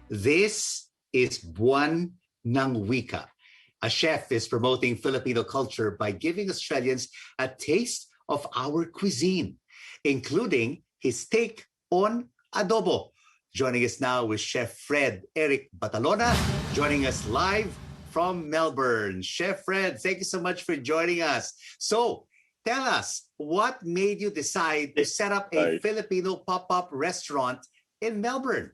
This is Buwan ng Wika. A chef is promoting Filipino culture by giving Australians a taste of our cuisine, including his take on adobo. Joining us now is Chef Fhred Erick Batalona, joining us live from Melbourne. Chef Fhred, thank you so much for joining us. So, tell us, what made you decide to set up a Filipino pop-up restaurant in Melbourne?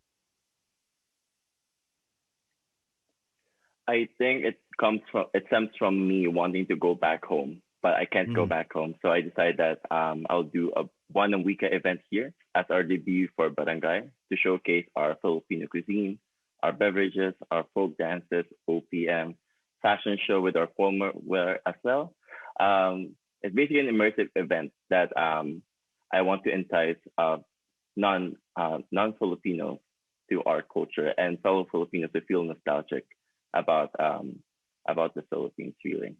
I think it stems from me wanting to go back home, but I can't go back home. So I decided that I'll do a Buwan ng Wika event here as our debut for Barangay to showcase our Filipino cuisine, our beverages, our folk dances, OPM, fashion show with our formal wear as well. It's basically an immersive event that I want to entice non-Filipinos to our culture and fellow Filipinos to feel nostalgic about the Philippines feeling.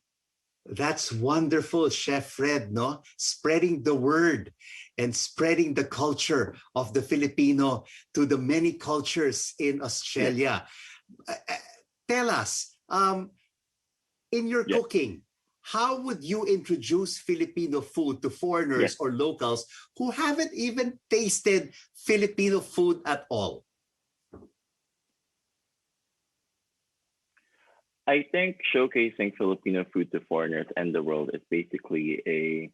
That's wonderful, Chef Fhred, no? Spreading the word and spreading the culture of the Filipino to the many cultures in Australia. Tell us, in your cooking, how would you introduce Filipino food to foreigners or locals who haven't even tasted Filipino food at all? I think showcasing Filipino food to foreigners and the world is basically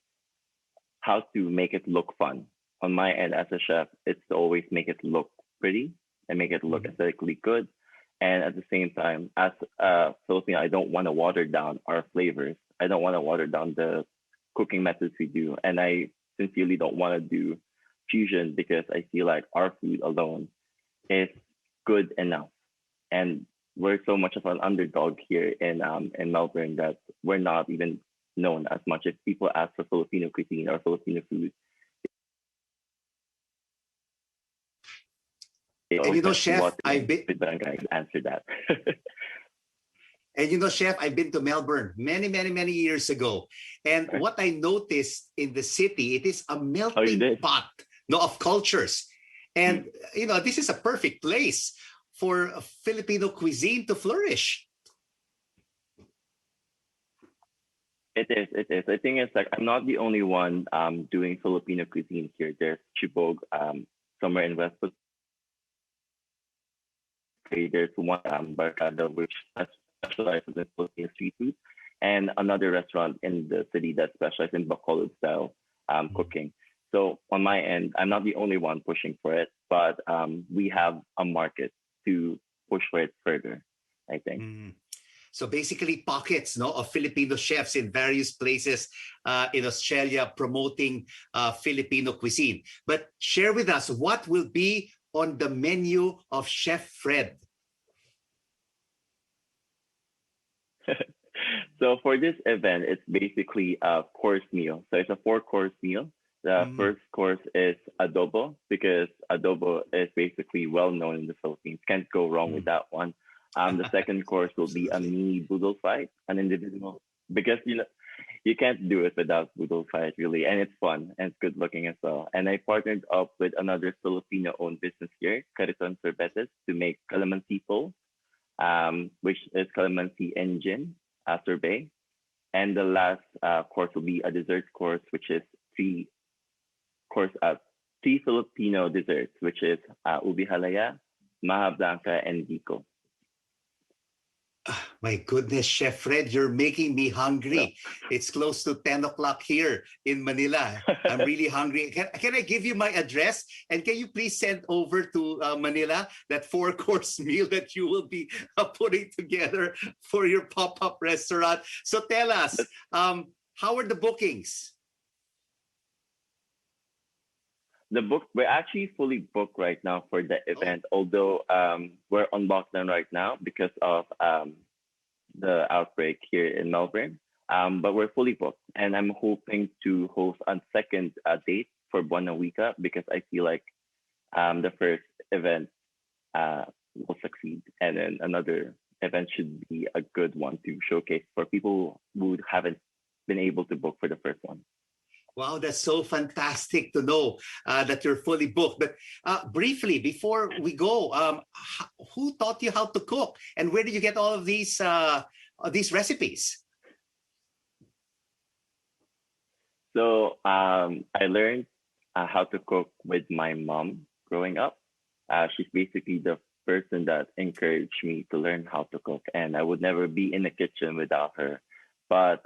how to make it look fun. On my end as a chef, it's to always make it look pretty and make it look aesthetically good. And at the same time, as a Filipino, I don't want to water down our flavors. I don't want to water down the cooking methods we do. And I sincerely don't want to do fusion because I feel like our food alone is good enough. And we're so much of an underdog here in Melbourne that we're not even known as much. If people ask for Filipino cuisine or Filipino food, and you know, Chef, I've been answer that. And you know, Chef, I've been to Melbourne many years ago. And what I noticed in the city, it is a melting pot, no, of cultures. And you know, this is a perfect place for Filipino cuisine to flourish. It is. I think it's like I'm not the only one doing Filipino cuisine here. There's Chibog somewhere in West. There's one Barcada which specializes in Filipino street food, and another restaurant in the city that specializes in Bacolod style cooking. So on my end, I'm not the only one pushing for it, but we have a market to push for it further, I think. So basically pockets, no, of Filipino chefs in various places in Australia promoting Filipino cuisine. But share with us, what will be on the menu of Chef Fhred? So for this event, it's basically a course meal. So it's a 4-course meal. The first course is adobo, because adobo is basically well known in the Philippines. Can't go wrong with that one. The second course will be a mini boodle fight, an individual, because you know you can't do it without boodle fight really, and it's fun and it's good looking as well. And I partnered up with another Filipino-owned business here, Cariton Sorbetes, to make calamansi po, which is calamansi engine sorbet. And the last course will be a dessert course, which is three Filipino desserts, which is ubi halaya, maha blanca, and biko. My goodness, Chef Fhred, you're making me hungry. It's close to 10 o'clock here in Manila. I'm really hungry. Can I give you my address? And can you please send over to Manila that 4-course meal that you will be putting together for your pop-up restaurant? So tell us, how are the bookings? We're actually fully booked right now for the event, although we're on lockdown right now because of the outbreak here in Melbourne. But we're fully booked, and I'm hoping to host a second date for Buwan ng Wika because I feel like the first event will succeed, and then another event should be a good one to showcase for people who haven't been able to book for the first one. Wow, that's so fantastic to know that you're fully booked. But briefly, before we go, who taught you how to cook, and where did you get all of these recipes? So I learned how to cook with my mom growing up. She's basically the person that encouraged me to learn how to cook, and I would never be in the kitchen without her. But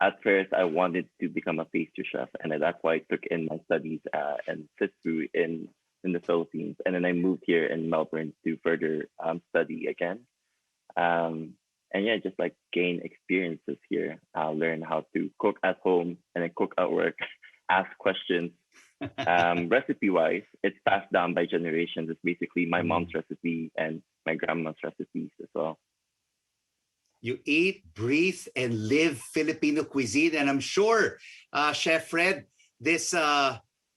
at first, I wanted to become a pastry chef, and that's why I took in my studies and food in the Philippines, and then I moved here in Melbourne to further study again. Um, and yeah, just like gain experiences here, learn how to cook at home and then cook at work, ask questions. Recipe wise, it's passed down by generations. It's basically my mom's Mm. recipe and my grandma's recipes as well. You eat, breathe, and live Filipino cuisine. And I'm sure, Chef Fred, this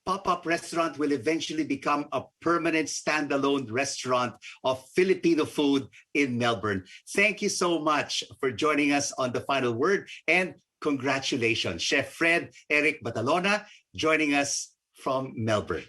pop-up restaurant will eventually become a permanent standalone restaurant of Filipino food in Melbourne. Thank you so much for joining us on The Final Word, and congratulations, Chef Fhred Erick Batalona, joining us from Melbourne.